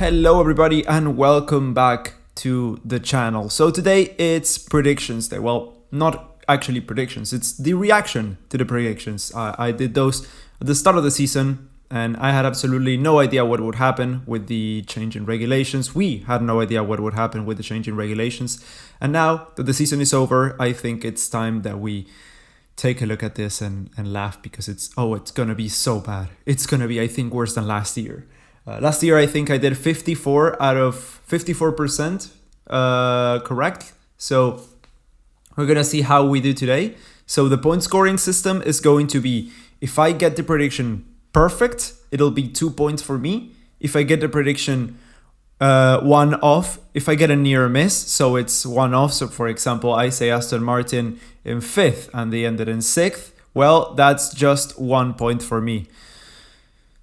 Hello everybody and welcome back to the channel. So today it's predictions day. Well, not actually predictions, it's the reaction to the predictions. I did those at the start of the season and I had absolutely no idea what would happen with the change in regulations. We had no idea what would happen with the change in regulations. And now that the season is over, I think it's time that we take a look at this and laugh because it's gonna be so bad. It's gonna be, I think, worse than last year. Last year, I think I did 54 out of 54% correct. So we're going to see how we do today. So the point scoring system is going to be, if I get the prediction perfect, it'll be 2 points for me. If I get the prediction one off, if I get a near miss, so it's one off. So for example, I say Aston Martin in 5th and they ended in 6th. Well, that's just 1 point for me.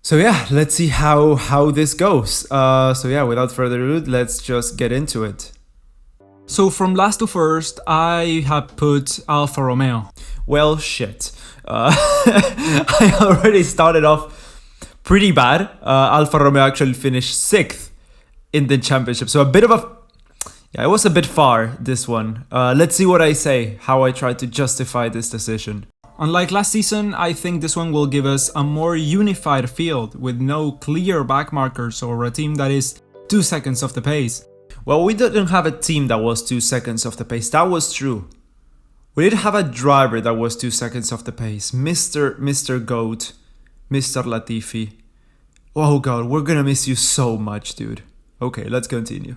So yeah, let's see how this goes. Without further ado, let's just get into it. So from last to first, I have put Alfa Romeo. Well, shit. I already started off pretty bad. Alfa Romeo actually finished 6th in the championship. So it was a bit far, this one. Let's see what I say, how I try to justify this decision. Unlike last season, I think this one will give us a more unified field with no clear backmarkers or a team that is 2 seconds off the pace. Well, we didn't have a team that was 2 seconds off the pace. That was true. We did have a driver that was 2 seconds off the pace. Mr. Goat, Mr. Latifi. Oh god, we're gonna miss you so much, dude. Okay, let's continue.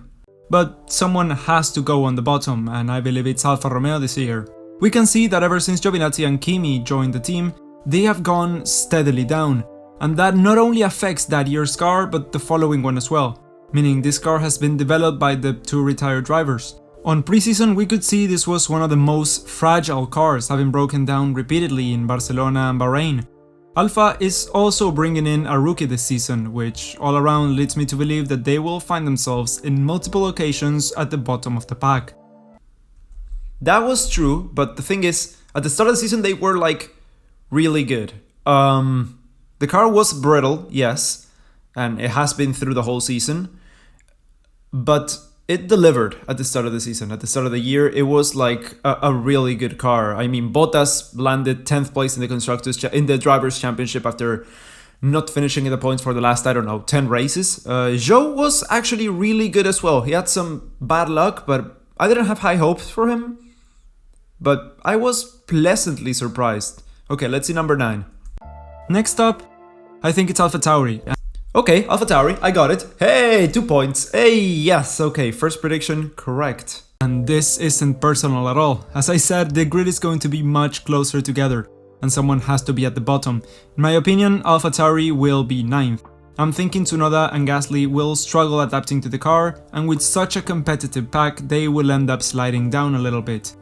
But someone has to go on the bottom, and I believe it's Alfa Romeo this year. We can see that ever since Giovinazzi and Kimi joined the team, they have gone steadily down, and that not only affects that year's car but the following one as well, meaning this car has been developed by the 2 retired drivers. On preseason we could see this was one of the most fragile cars, having broken down repeatedly in Barcelona and Bahrain. Alfa is also bringing in a rookie this season, which all around leads me to believe that they will find themselves in multiple occasions at the bottom of the pack. That was true, but the thing is, at the start of the season they were really good. The car was brittle, yes, and it has been through the whole season, but it delivered at the start of the season. At the start of the year, it was a really good car. I mean, Bottas landed 10th place in the Drivers' Championship after not finishing in the points for the last, 10 races. Zhou was actually really good as well. He had some bad luck, but I didn't have high hopes for him. But I was pleasantly surprised. Okay, let's see number 9. Next up, I think it's AlphaTauri. Okay, AlphaTauri, I got it. Hey, 2 points. Hey, yes, okay, first prediction correct. And this isn't personal at all. As I said, the grid is going to be much closer together, and someone has to be at the bottom. In my opinion, AlphaTauri will be 9th. I'm thinking Tsunoda and Gasly will struggle adapting to the car, and with such a competitive pack, they will end up sliding down a little bit.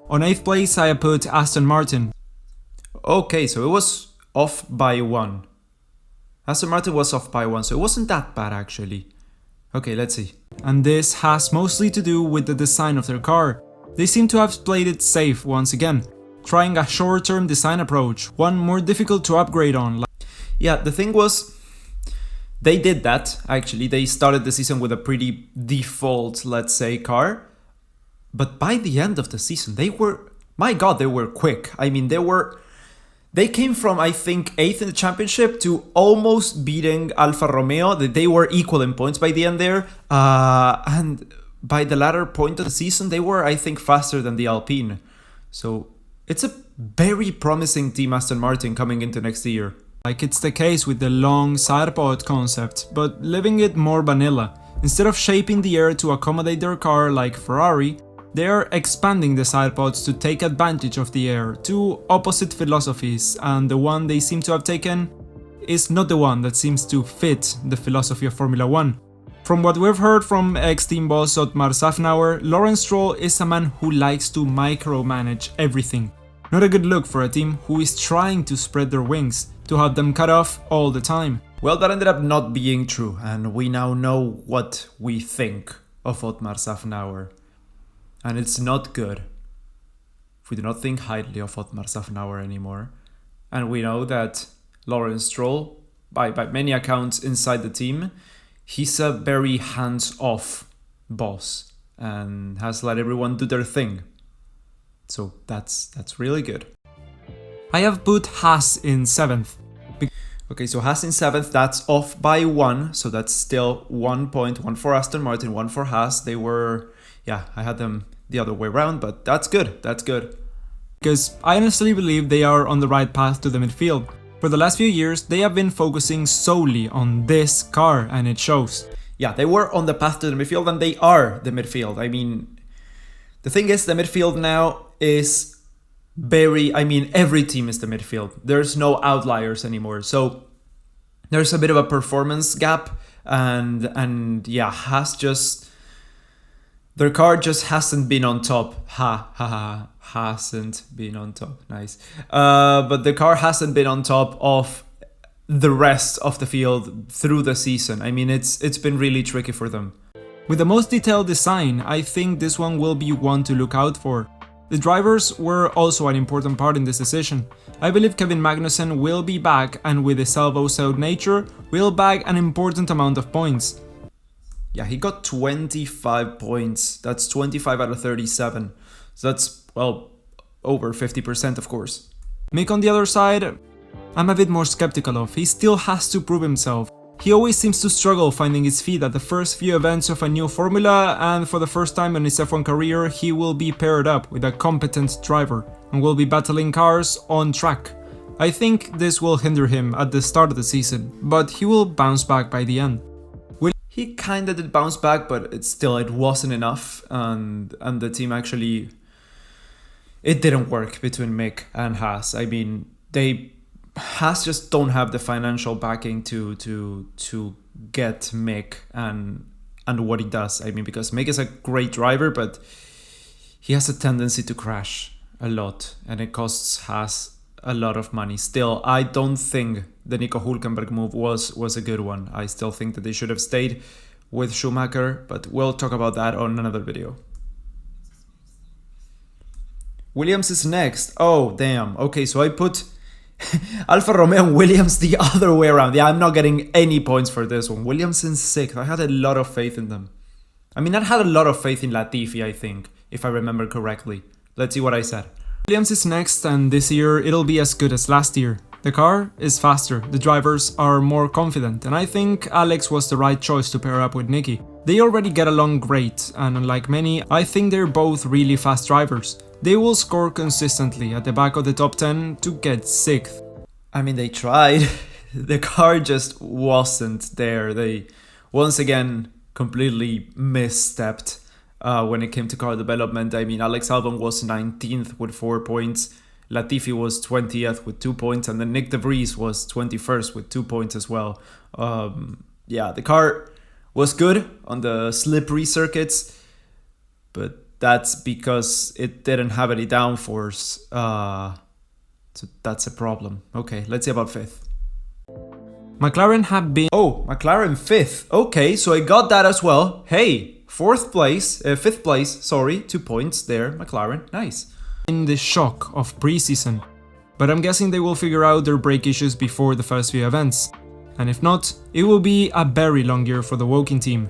On 8th place, I put Aston Martin. Okay, so it was off by 1. Aston Martin was off by 1, so it wasn't that bad actually. Okay, let's see. And this has mostly to do with the design of their car. They seem to have played it safe once again, trying a short-term design approach, one more difficult to upgrade on. Yeah, the thing was, they did that actually. They started the season with a pretty default, let's say, car. But by the end of the season, they were quick. I mean, they came from, I think, 8th in the championship to almost beating Alfa Romeo. They were equal in points by the end there. And by the latter point of the season, they were, I think, faster than the Alpine. So it's a very promising team, Aston Martin, coming into next year. Like it's the case with the long side pod concept, but leaving it more vanilla. Instead of shaping the air to accommodate their car like Ferrari, they are expanding the side pods to take advantage of the air, 2 opposite philosophies, and the one they seem to have taken is not the one that seems to fit the philosophy of Formula 1. From what we've heard from ex-team boss Otmar Szafnauer, Lawrence Stroll is a man who likes to micromanage everything. Not a good look for a team who is trying to spread their wings, to have them cut off all the time. Well, that ended up not being true, and we now know what we think of Otmar Szafnauer. And it's not good. We do not think highly of Otmar Szafnauer anymore. And we know that Lawrence Stroll, by many accounts inside the team, he's a very hands-off boss and has let everyone do their thing. So that's really good. I have put Haas in 7th. Okay, so Haas in 7th, that's off by 1, so that's still 1 point, 1 for Aston Martin, 1 for Haas. They were, I had them the other way around, but that's good, Because I honestly believe they are on the right path to the midfield. For the last few years, they have been focusing solely on this car, and it shows. Yeah, they were on the path to the midfield, and they are the midfield. I mean, the thing is, the midfield now is every team is the midfield. There's no outliers anymore. So there's a bit of a performance gap, and their car just hasn't been on top. Hasn't been on top. Nice. But the car hasn't been on top of the rest of the field through the season. I mean, it's been really tricky for them. With the most detailed design, I think this one will be one to look out for. The drivers were also an important part in this decision. I believe Kevin Magnussen will be back, and with his elbows out nature, will bag an important amount of points. Yeah, he got 25 points. That's 25 out of 37. So that's, well, over 50% of course. Mick on the other side, I'm a bit more skeptical of. He still has to prove himself. He always seems to struggle finding his feet at the first few events of a new formula, and for the first time in his F1 career he will be paired up with a competent driver and will be battling cars on track. I think this will hinder him at the start of the season, but he will bounce back by the end. He kinda did bounce back, but it wasn't enough, and the team actually, it didn't work between Mick and Haas. I mean, Haas just don't have the financial backing to get Mick and what he does. I mean, because Mick is a great driver, but he has a tendency to crash a lot, and it costs Haas a lot of money. Still, I don't think the Nico Hülkenberg move was a good one. I still think that they should have stayed with Schumacher, but we'll talk about that on another video. Williams is next. Oh, damn. Okay, so I put Alfa Romeo and Williams the other way around. Yeah, I'm not getting any points for this one. Williams in 6th. I had a lot of faith in them. I mean, I had a lot of faith in Latifi, I think, if I remember correctly. Let's see what I said. Williams is next, and this year it'll be as good as last year. The car is faster, the drivers are more confident, and I think Alex was the right choice to pair up with Nicky. They already get along great, and unlike many, I think they're both really fast drivers. They will score consistently at the back of the top 10 to get 6th. I mean, they tried. The car just wasn't there. They, once again, completely misstepped when it came to car development. I mean, Alex Albon was 19th with 4 points. Latifi was 20th with 2 points, and then Nick De Vries was 21st with 2 points as well. The car was good on the slippery circuits, but that's because it didn't have any downforce. So that's a problem. Okay, let's see about 5th. McLaren have been... Oh, McLaren 5th. Okay, so I got that as well. Hey, 5th place, sorry, 2 points there, McLaren, nice. In the shock of pre-season, but I'm guessing they will figure out their brake issues before the first few events, and if not, it will be a very long year for the Woking team.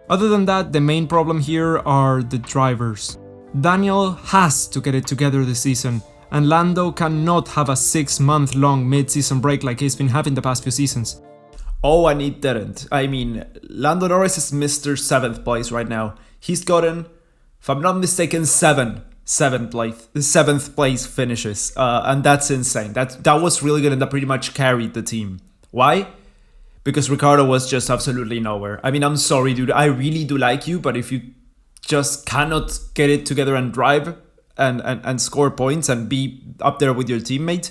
Other than that, the main problem here are the drivers. Daniel has to get it together this season, and Lando cannot have a 6-month-long mid-season break like he's been having the past few seasons. Oh, and he didn't. I mean, Lando Norris is Mr. 7th place right now. He's gotten, if I'm not mistaken, 7th place finishes, and that's insane. That was really good, and that pretty much carried the team. Why? Because Ricciardo was just absolutely nowhere. I mean, I'm sorry, dude. I really do like you, but if you just cannot get it together and drive and score points and be up there with your teammate,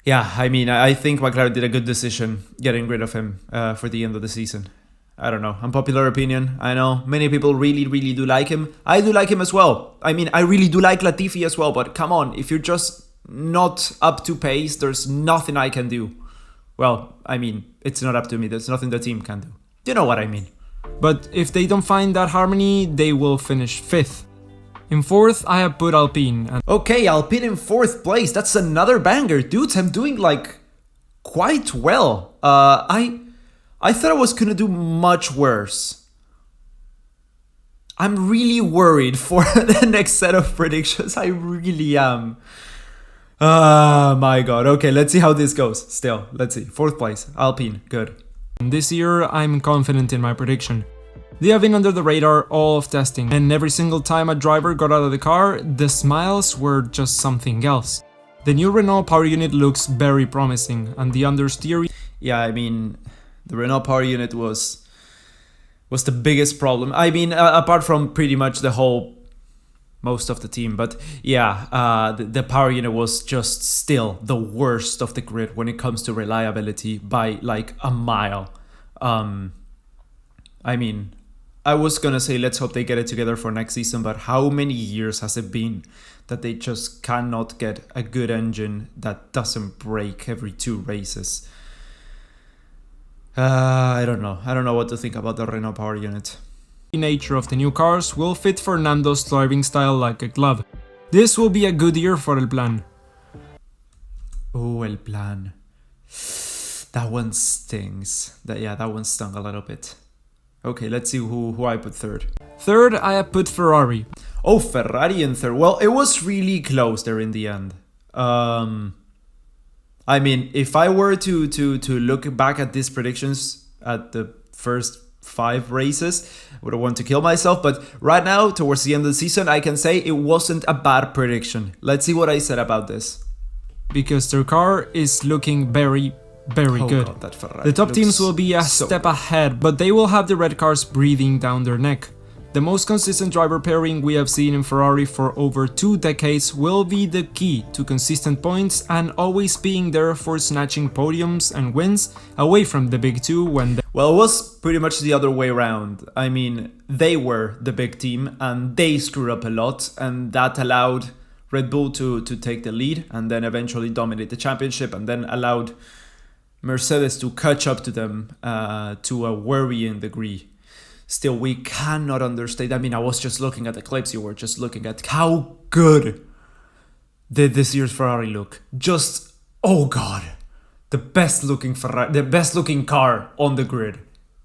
yeah, I mean, I think McLaren did a good decision getting rid of him for the end of the season. I don't know, unpopular opinion, I know, many people really do like him. I do like him as well. I mean, I really do like Latifi as well, but come on, if you're just not up to pace, there's nothing I can do. Well, I mean, it's not up to me, there's nothing the team can do. You know what I mean. But if they don't find that harmony, they will finish 5th. In 4th, I have put Alpine. Okay, Alpine in 4th place, that's another banger. Dudes, I'm doing like quite well. I thought I was gonna do much worse. I'm really worried for the next set of predictions. I really am. Ah, my god. Okay, let's see how this goes. Still, let's see. 4th place, Alpine. Good. This year, I'm confident in my prediction. They have been under the radar all of testing, and every single time a driver got out of the car, the smiles were just something else. The new Renault power unit looks very promising, and the understeer... Yeah, I mean, the Renault power unit was the biggest problem. I mean, apart from pretty much most of the team, but yeah, the power unit was just still the worst of the grid when it comes to reliability by like a mile. I mean, I was gonna say let's hope they get it together for next season, but how many years has it been that they just cannot get a good engine that doesn't break every 2 races? I don't know what to think about the Renault power unit. The nature of the new cars will fit Fernando's driving style like a glove. This will be a good year for El Plan. Oh, El Plan. That one stings. That one stung a little bit. Okay, let's see who I put 3rd. 3rd, I have put Ferrari. Oh, Ferrari in 3rd. Well, it was really close there in the end. I mean, if I were to look back at these predictions at the first 5 races, I would have wanted to kill myself. But right now, towards the end of the season, I can say it wasn't a bad prediction. Let's see what I said about this. Because their car is looking very good. God, that Ferrari the top teams will be a so step ahead, but they will have the red cars breathing down their neck. The most consistent driver pairing we have seen in Ferrari for over 2 decades will be the key to consistent points and always being there for snatching podiums and wins away from the big 2 when they... Well, it was pretty much the other way around. I mean, they were the big team and they screwed up a lot, and that allowed Red Bull to take the lead and then eventually dominate the championship, and then allowed Mercedes to catch up to them to a worrying degree. Still, we cannot understate. I mean, I was just looking at the clips. You were just looking at how good did this year's Ferrari look. Just, oh god, the best looking Ferrari, the best looking car on the grid.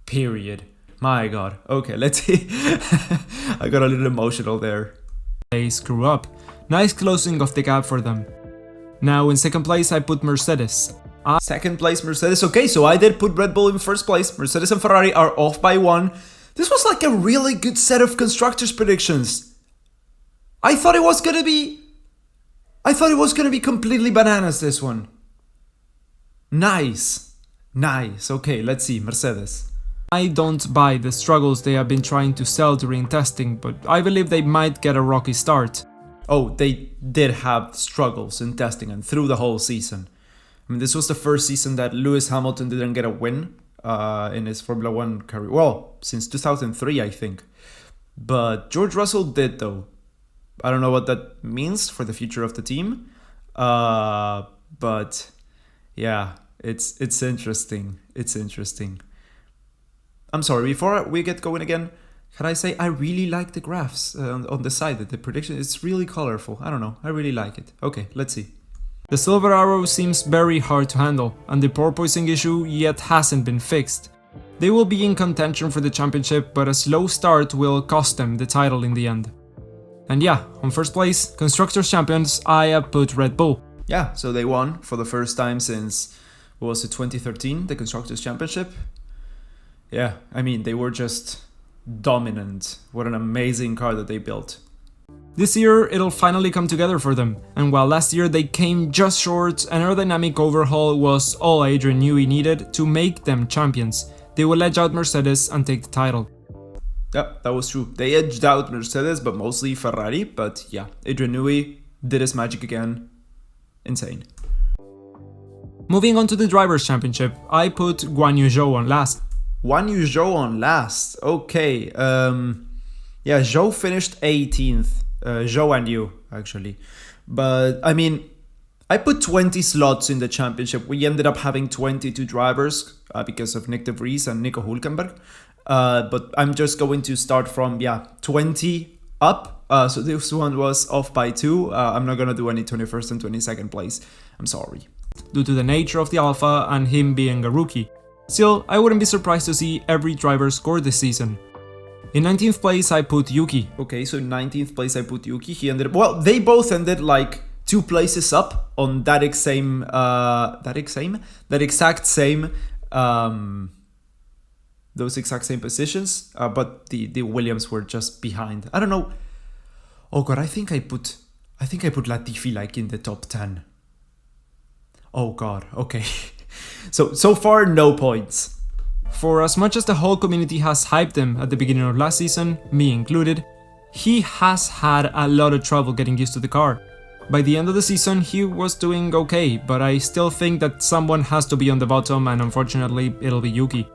Period. My god. Okay, let's see. I got a little emotional there. They screw up. Nice closing of the gap for them. Now in 2nd place, I put Mercedes. 2nd place, Mercedes. Okay, so I did put Red Bull in 1st place. Mercedes and Ferrari are off by 1. This was like a really good set of constructors predictions. I thought it was gonna be completely bananas, this one. Nice. Okay, let's see, Mercedes. I don't buy the struggles they have been trying to sell during testing, but I believe they might get a rocky start. Oh, they did have struggles in testing and through the whole season. I mean, this was the first season that Lewis Hamilton didn't get a win in his Formula 1 career. Well, since 2003, I think. But George Russell did, though. I don't know what that means for the future of the team. But yeah, it's interesting. It's interesting. I'm sorry, before we get going again, can I say I really like the graphs on the side, the prediction. It's really colorful. I don't know. I really like it. Okay, let's see. The Silver Arrow seems very hard to handle, and the porpoising issue yet hasn't been fixed. They will be in contention for the championship, but a slow start will cost them the title in the end. And yeah, on 1st place, Constructors champions, I have put Red Bull. Yeah, so they won for the first time since, what was it, 2013, the Constructors Championship? Yeah, I mean, they were just dominant. What an amazing car that they built. This year, it'll finally come together for them, and while last year they came just short, an aerodynamic overhaul was all Adrian Newey needed to make them champions. They will edge out Mercedes and take the title. Yeah, that was true. They edged out Mercedes, but mostly Ferrari. But yeah, Adrian Newey did his magic again. Insane. Moving on to the Drivers' Championship, I put Guan Yu Zhou on last. Guan Yu Zhou on last. Okay. Yeah, Zhou finished 18th. Zhou and Yu, actually. But, I mean, I put 20 slots in the championship. We ended up having 22 drivers because of Nick de Vries and Nico Hülkenberg. But I'm just going to start from, 20 up. So this one was off by 2. I'm not going to do any 21st and 22nd place. I'm sorry. Due to the nature of the Alpha and him being a rookie. Still, I wouldn't be surprised to see every driver score this season. In 19th place, I put Yuki. Okay, so in 19th place I put Yuki. He ended up, well, they both ended like 2 places up on that exact same those exact same positions, but the Williams were just behind. I don't know. Oh god, I think I put Latifi like in the top 10. Oh god, okay. So far no points. For as much as the whole community has hyped him at the beginning of last season, me included, he has had a lot of trouble getting used to the car. By the end of the season, he was doing okay, but I still think that someone has to be on the bottom, and unfortunately, it'll be Yuki.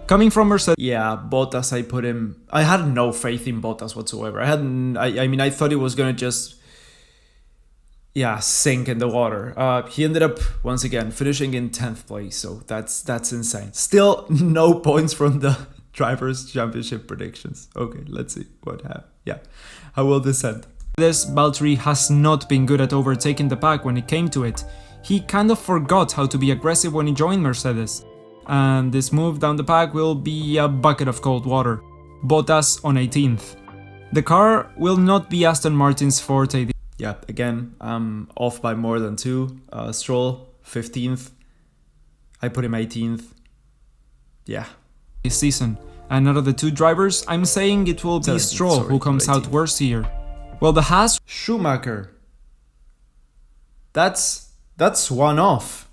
Coming from Mercedes... Yeah, Bottas, I had no faith in Bottas whatsoever. I mean, I thought he was gonna just... yeah, sink in the water. He ended up, once again, finishing in 10th place, so that's insane. Still, no points from the Drivers' Championship predictions. Okay, let's see what happens. Yeah, how will this end? Valtteri has not been good at overtaking the pack when it came to it. He kind of forgot how to be aggressive when he joined Mercedes. And this move down the pack will be a bucket of cold water. Bottas on 18th. The car will not be Aston Martin's forte. Yeah, again, I'm off by more than 2. Stroll, 15th. I put him 18th. Yeah. This season. And out of the 2 drivers, I'm saying it will be Stroll who comes out worse here. Well, the Haas... Schumacher. That's one off.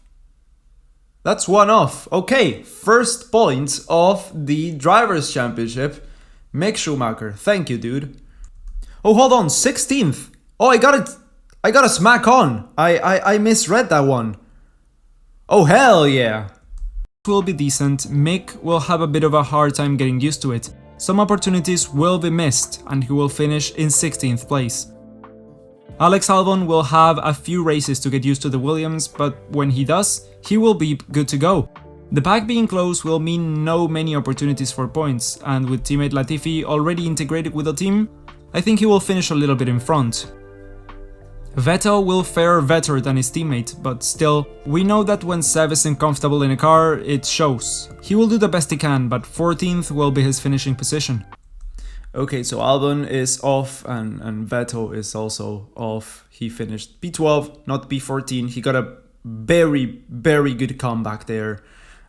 That's one off. Okay, first point of the Drivers' Championship. Mick Schumacher. Thank you, dude. Oh, hold on, 16th. Oh, I got it. I got a smack on. I misread that one. Oh, hell yeah. Will be decent. Mick will have a bit of a hard time getting used to it. Some opportunities will be missed, and he will finish in 16th place. Alex Albon will have a few races to get used to the Williams, but when he does, he will be good to go. The pack being close will mean no many opportunities for points, and with teammate Latifi already integrated with the team, I think he will finish a little bit in front. Vettel will fare better than his teammate, but still, we know that when Seb isn't comfortable in a car, it shows. He will do the best he can, but 14th will be his finishing position. Okay, so Albon is off and Vettel is also off. He finished P12, not P14. He got a very, very good comeback there.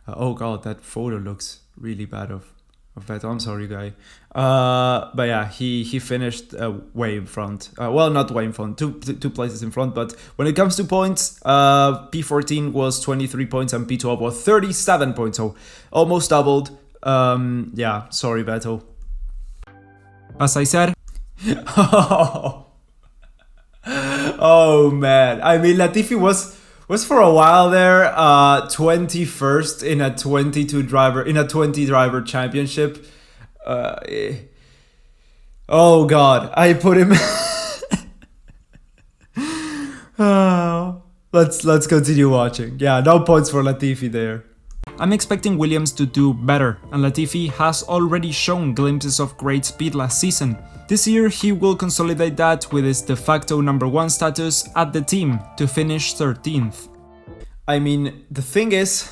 Oh god, that photo looks really bad of Vettel. I'm sorry, guy. But yeah, he finished way in front. Well, not way in front, two places in front. But when it comes to points, P14 was 23 points and P12 was 37 points. So almost doubled. Yeah, sorry, Vettel. As I said. Oh man, I mean, Latifi was for a while there 21st in a 20 driver championship. Oh god, I put him. Oh, let's continue watching. Yeah, no points for Latifi there. I'm expecting Williams to do better, and Latifi has already shown glimpses of great speed last season. This year he will consolidate that with his de facto #1 status at the team to finish 13th. I mean, the thing is,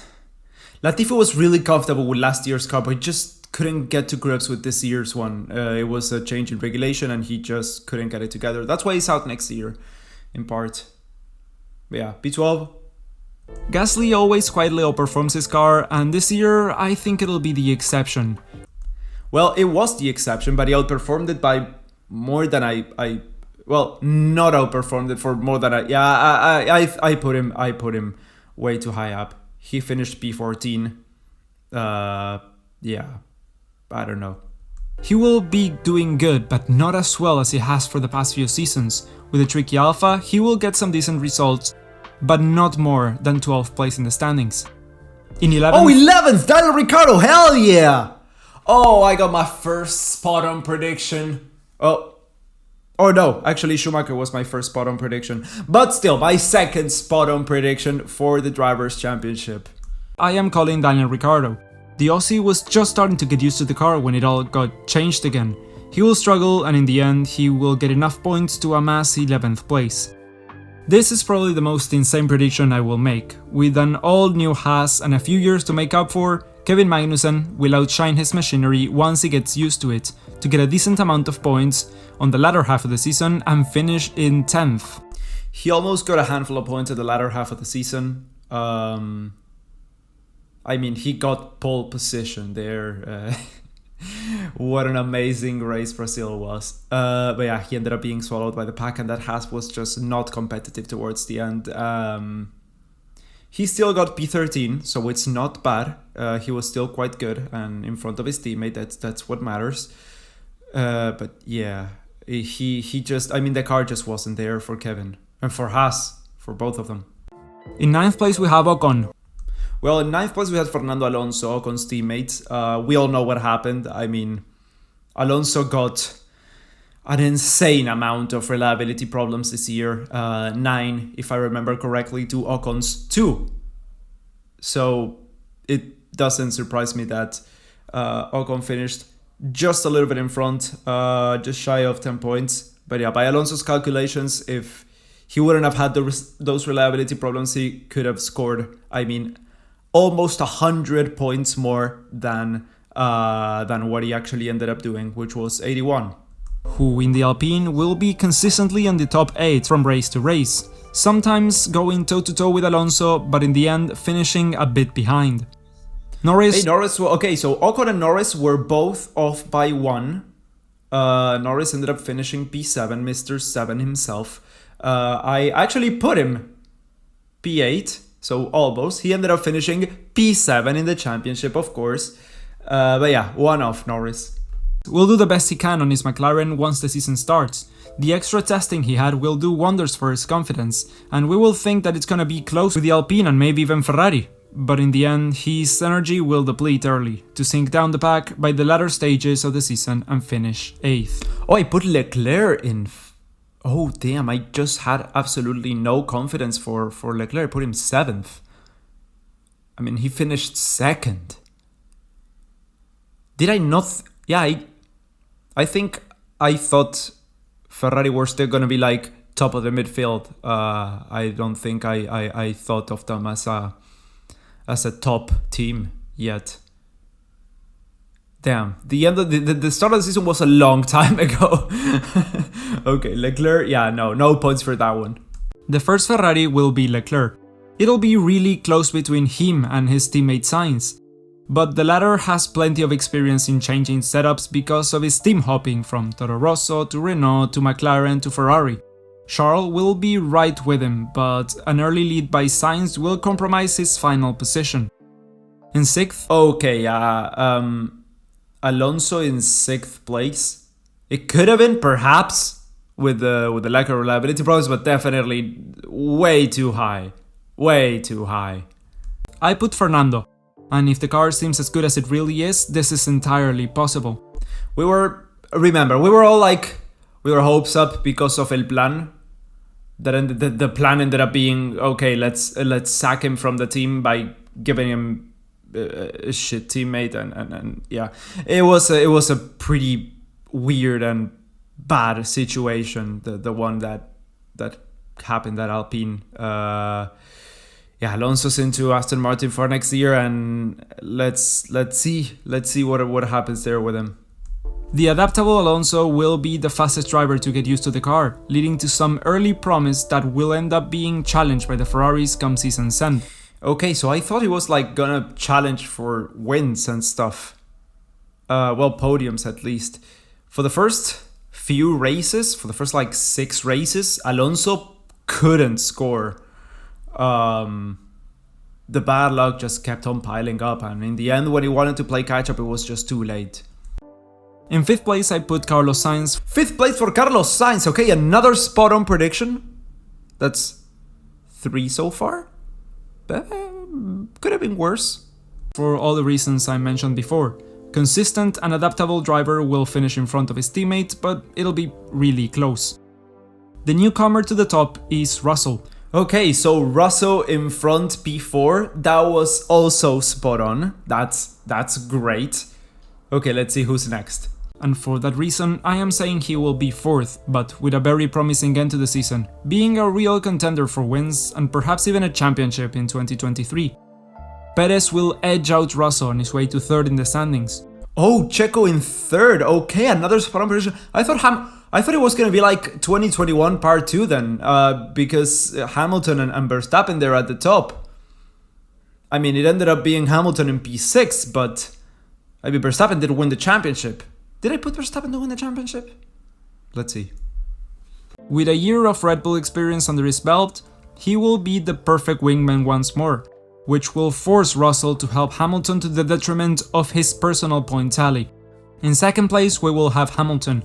Latifi was really comfortable with last year's car, but he just couldn't get to grips with this year's one. It was a change in regulation and he just couldn't get it together. That's why he's out next year, in part. But yeah, P12. Gasly always quietly outperforms his car, and this year I think it'll be the exception. Well, it was the exception, but he outperformed it by more than well, not outperformed it for more than I put him way too high up. He finished P14. Yeah, I don't know. He will be doing good, but not as well as he has for the past few seasons. With a tricky Alpha, he will get some decent results, but not more than 12th place in the standings. In 11th... Oh, 11th! Daniel Ricciardo, hell yeah! Oh, I got my first spot-on prediction. Oh no, actually Schumacher was my first spot-on prediction. But still, my second spot-on prediction for the Drivers' Championship. I am calling Daniel Ricciardo. The Aussie was just starting to get used to the car when it all got changed again. He will struggle, and in the end he will get enough points to amass 11th place. This is probably the most insane prediction I will make. With an all-new Haas and a few years to make up for, Kevin Magnussen will outshine his machinery once he gets used to it, to get a decent amount of points on the latter half of the season and finish in 10th. He almost got a handful of points at the latter half of the season. He got pole position there. What an amazing race Brazil was. But yeah, he ended up being swallowed by the pack, and that Haas was just not competitive towards the end. He still got P13, so it's not bad. He was still quite good and in front of his teammate. That's what matters. But yeah, he just, the car just wasn't there for Kevin and for Haas, for both of them. In 9th place we have Ocon. Well, in 9th place we had Fernando Alonso, Ocon's teammate. We all know what happened. Alonso got an insane amount of reliability problems this year. 9, if I remember correctly, to Ocon's 2. So it doesn't surprise me that Ocon finished just a little bit in front, just shy of 10 points. But yeah, by Alonso's calculations, if he wouldn't have had those reliability problems, he could have scored, almost 100 points more than what he actually ended up doing, which was 81. Who in the Alpine will be consistently in the top 8 from race to race, sometimes going toe-to-toe with Alonso, but in the end finishing a bit behind. Norris... so Ocon and Norris were both off by 1. Norris ended up finishing P7, Mr. 7 himself. I actually put him P8, so almost. He ended up finishing P7 in the championship, of course. But yeah, 1 off Norris. Will do the best he can on his McLaren once the season starts. The extra testing he had will do wonders for his confidence, and we will think that it's gonna be close with the Alpine and maybe even Ferrari. But in the end, his energy will deplete early, to sink down the pack by the latter stages of the season and finish 8th. Oh, I put Leclerc in... Oh damn, I just had absolutely no confidence for Leclerc. I put him 7th. He finished 2nd. Did I not... I think I thought Ferrari were still gonna be like top of the midfield. I don't think I thought of them as a top team yet. Damn, the start of the season was a long time ago. Okay, Leclerc, no points for that one. The first Ferrari will be Leclerc. It'll be really close between him and his teammate Sainz, but the latter has plenty of experience in changing setups because of his team hopping from Toro Rosso to Renault to McLaren to Ferrari. Charles will be right with him, but an early lead by Sainz will compromise his final position. In 6th... Okay, Alonso in 6th place. It could have been, perhaps, with the lack of reliability problems, but definitely way too high. Way too high. I put Fernando, and if the car seems as good as it really is, this is entirely possible. We were all like, we were hopes up because of El Plan. The plan ended up being, okay, let's sack him from the team by giving him a shit teammate, and yeah, it was a pretty weird and bad situation, the one that happened at Alpine. Alonso's into Aston Martin for next year, and let's see what happens there with him. The adaptable Alonso will be the fastest driver to get used to the car, leading to some early promise that will end up being challenged by the Ferraris come season's end. Okay, so I thought he was like gonna challenge for wins and stuff. Podiums at least. For the first few races, for the first like 6 races, Alonso couldn't score. The bad luck just kept on piling up, and in the end, when he wanted to play catch up, it was just too late. In 5th place, I put Carlos Sainz. 5th place for Carlos Sainz. Okay, another spot on prediction. That's 3 so far. Could have been worse. For all the reasons I mentioned before. Consistent and adaptable driver will finish in front of his teammate, but it'll be really close. The newcomer to the top is Russell. Okay, so Russell in front P4. That was also spot on. That's great. Okay, let's see who's next. And for that reason, I am saying he will be 4th, but with a very promising end to the season, being a real contender for wins and perhaps even a championship in 2023. Perez will edge out Russell on his way to 3rd in the standings. Oh, Checo in 3rd. Okay, another spot on position. I thought it was gonna be like 2021 part 2 then, because Hamilton and Verstappen there at the top. I mean, it ended up being Hamilton in P6, but I mean, Verstappen did win the championship. Did I put Verstappen to win the championship? Let's see. With a year of Red Bull experience under his belt, he will be the perfect wingman once more, which will force Russell to help Hamilton to the detriment of his personal point tally. In 2nd place, we will have Hamilton.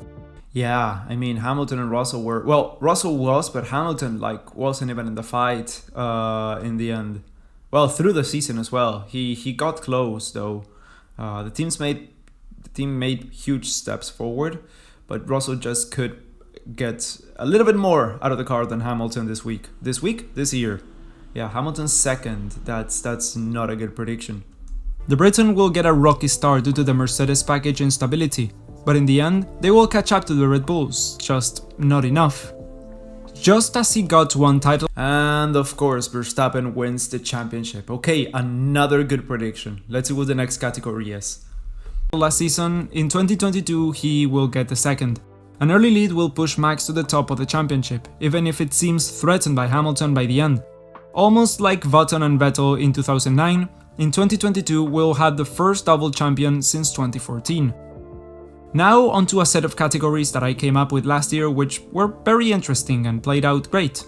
Yeah, I mean, Hamilton and Russell were... Well, Russell was, but Hamilton wasn't even in the fight in the end. Well, through the season as well. He got close, though. The team made huge steps forward, but Russell just could get a little bit more out of the car than Hamilton this week. This year. Yeah, Hamilton's 2nd. That's not a good prediction. The Briton will get a rocky start due to the Mercedes package instability, but in the end, they will catch up to the Red Bulls, just not enough. Just as he got 1 title, and of course, Verstappen wins the championship. Okay, another good prediction. Let's see what the next category is. Last season, in 2022, he will get the 2nd. An early lead will push Max to the top of the championship, even if it seems threatened by Hamilton by the end. Almost like Button and Vettel in 2009, in 2022 we'll have the first double champion since 2014. Now onto a set of categories that I came up with last year which were very interesting and played out great.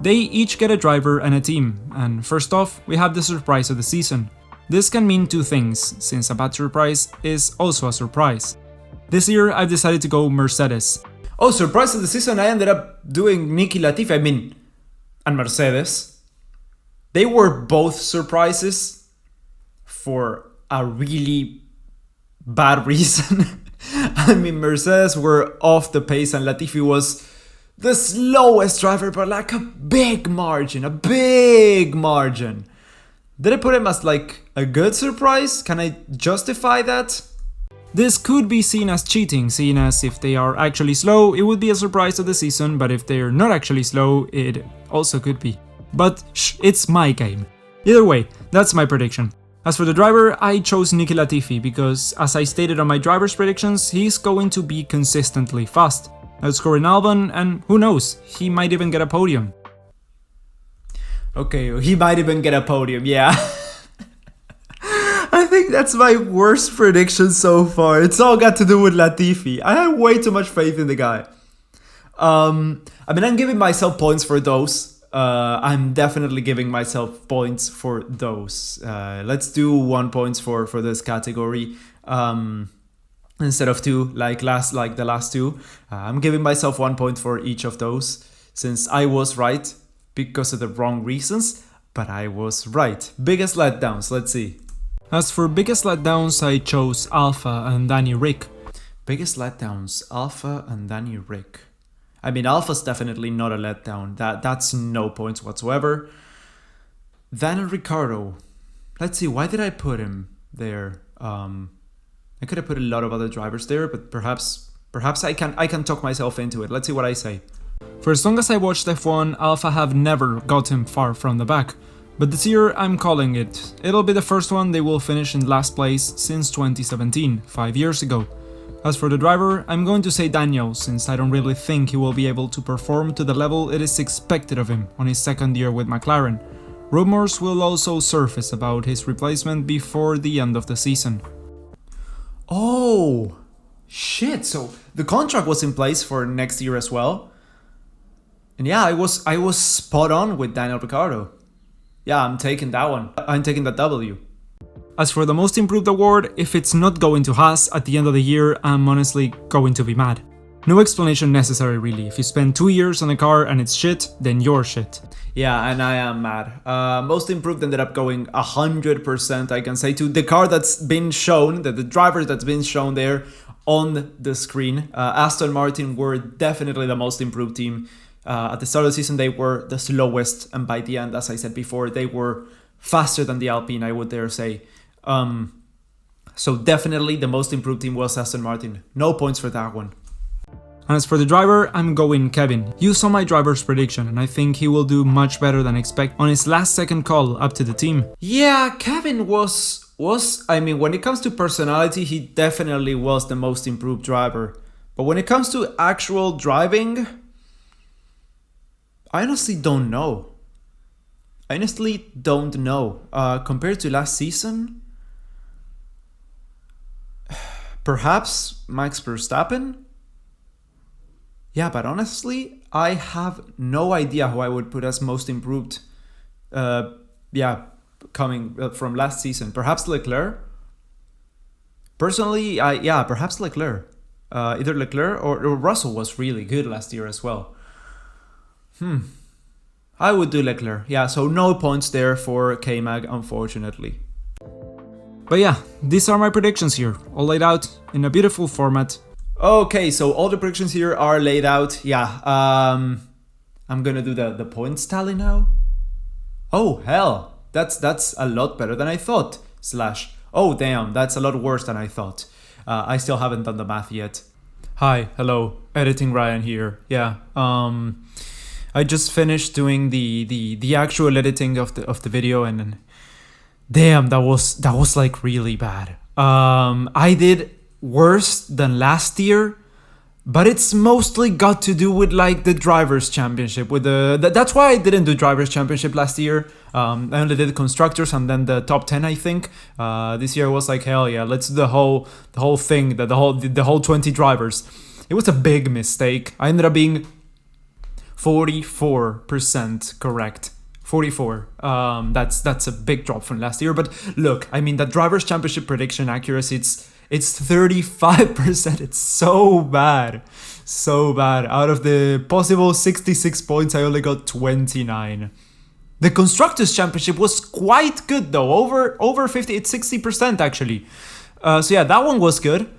They each get a driver and a team, and first off we have the surprise of the season. This can mean 2 things, since a bad surprise is also a surprise. This year I've decided to go Mercedes. Oh, surprise of the season, I ended up doing Nicky Latifi, and Mercedes. They were both surprises for a really bad reason. I mean, Mercedes were off the pace and Latifi was the slowest driver, but like a big margin. Did I put him as like a good surprise? Can I justify that? This could be seen as cheating, seeing as if they are actually slow, it would be a surprise of the season, but if they're not actually slow, it also could be. But it's my game. Either way, that's my prediction. As for the driver, I chose Nicky Latifi because, as I stated on my driver's predictions, he's going to be consistently fast, outscoring Albon, and who knows, he might even get a podium. Okay, he might even get a podium, yeah. I think that's my worst prediction so far. It's all got to do with Latifi. I have way too much faith in the guy. I'm giving myself points for those. I'm definitely giving myself points for those. Let's do 1 point for this category. Instead of 2, like the last 2. I'm giving myself 1 point for each of those, since I was right because of the wrong reasons, but I was right. Biggest letdowns, let's see. As for biggest letdowns, I chose Alpha and Danny Rick. Biggest letdowns, Alpha and Danny Rick. I mean, Alpha's definitely not a letdown. That's no points whatsoever. Daniel Ricciardo. Let's see, why did I put him there? I could have put a lot of other drivers there, but perhaps I can talk myself into it. Let's see what I say. For as long as I watched F1, Alpha have never got him far from the back. But this year, I'm calling it. It'll be the first one they will finish in last place since 2017, 5 years ago. As for the driver, I'm going to say Daniel, since I don't really think he will be able to perform to the level it is expected of him on his second year with McLaren. Rumors will also surface about his replacement before the end of the season. Oh, shit, so the contract was in place for next year as well? And yeah, I was spot on with Daniel Ricciardo. Yeah, I'm taking that one. I'm taking that W. As for the most improved award, if it's not going to Haas at the end of the year, I'm honestly going to be mad. No explanation necessary really. If you spend 2 years on a car and it's shit, then you're shit. Yeah, and I am mad. Most improved ended up going 100%, I can say, to the car that's been shown, the driver that's been shown there on the screen. Aston Martin were definitely the most improved team. At the start of the season, they were the slowest, and by the end, as I said before, they were faster than the Alpine, I would dare say. So definitely the most improved team was Aston Martin. No points for that one. And as for the driver, I'm going Kevin. You saw my driver's prediction, and I think he will do much better than expected on his last second call up to the team. Yeah, Kevin was I mean, when it comes to personality, he definitely was the most improved driver. But when it comes to actual driving, I honestly don't know. Compared to last season, perhaps Max Verstappen? Yeah, but honestly, I have no idea who I would put as most improved. Coming from last season. Perhaps Leclerc? Personally, perhaps Leclerc. Either Leclerc or Russell was really good last year as well. I would do Leclerc. Yeah, so no points there for K-Mag, unfortunately. But yeah, these are my predictions here, all laid out in a beautiful format. Okay, so all the predictions here are laid out. Yeah, I'm gonna do the points tally now. Oh, hell. That's a lot better than I thought. Oh damn, that's a lot worse than I thought. I still haven't done the math yet. Hi, hello, editing Ryan here. Yeah, I just finished doing the actual editing of the video, and damn, that was like really bad. I did worse than last year. But it's mostly got to do with like the Drivers' Championship. That's why I didn't do Drivers' Championship last year. I only did Constructors and then the top 10, I think. This year was like, hell yeah, let's do the whole thing, the whole 20 drivers. It was a big mistake. I ended up being 44% correct. 44. That's a big drop from last year. But look, I mean, the Drivers' Championship prediction accuracy, it's 35%. It's so bad. So bad. Out of the possible 66 points, I only got 29. The Constructors' Championship was quite good though. Over 50, it's 60% actually. So yeah, that one was good.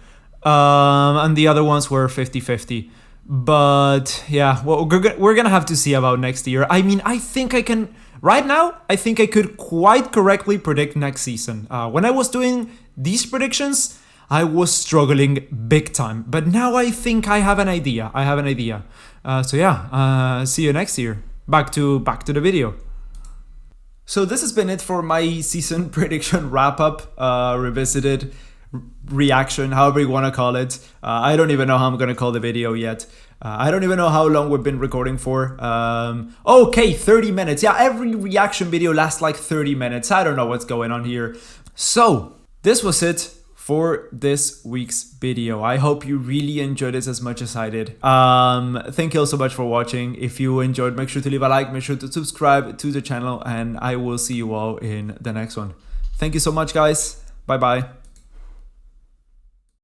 And the other ones were 50-50. But yeah, well, we're gonna have to see about next year. I mean, I think I can... Right now, I think I could quite correctly predict next season. When I was doing these predictions, I was struggling big time, but now I think I have an idea. So yeah, see you next year. Back to the video. So this has been it for my season prediction wrap up, revisited reaction, however you want to call it. I don't even know how I'm gonna call the video yet. I don't even know how long we've been recording for. Okay, 30 minutes. Yeah, every reaction video lasts like 30 minutes. I don't know what's going on here. So this was it for this week's video. I hope you really enjoyed it as much as I did. Thank you all so much for watching. If you enjoyed, make sure to leave a like, make sure to subscribe to the channel, and I will see you all in the next one. Thank you so much, guys. Bye bye.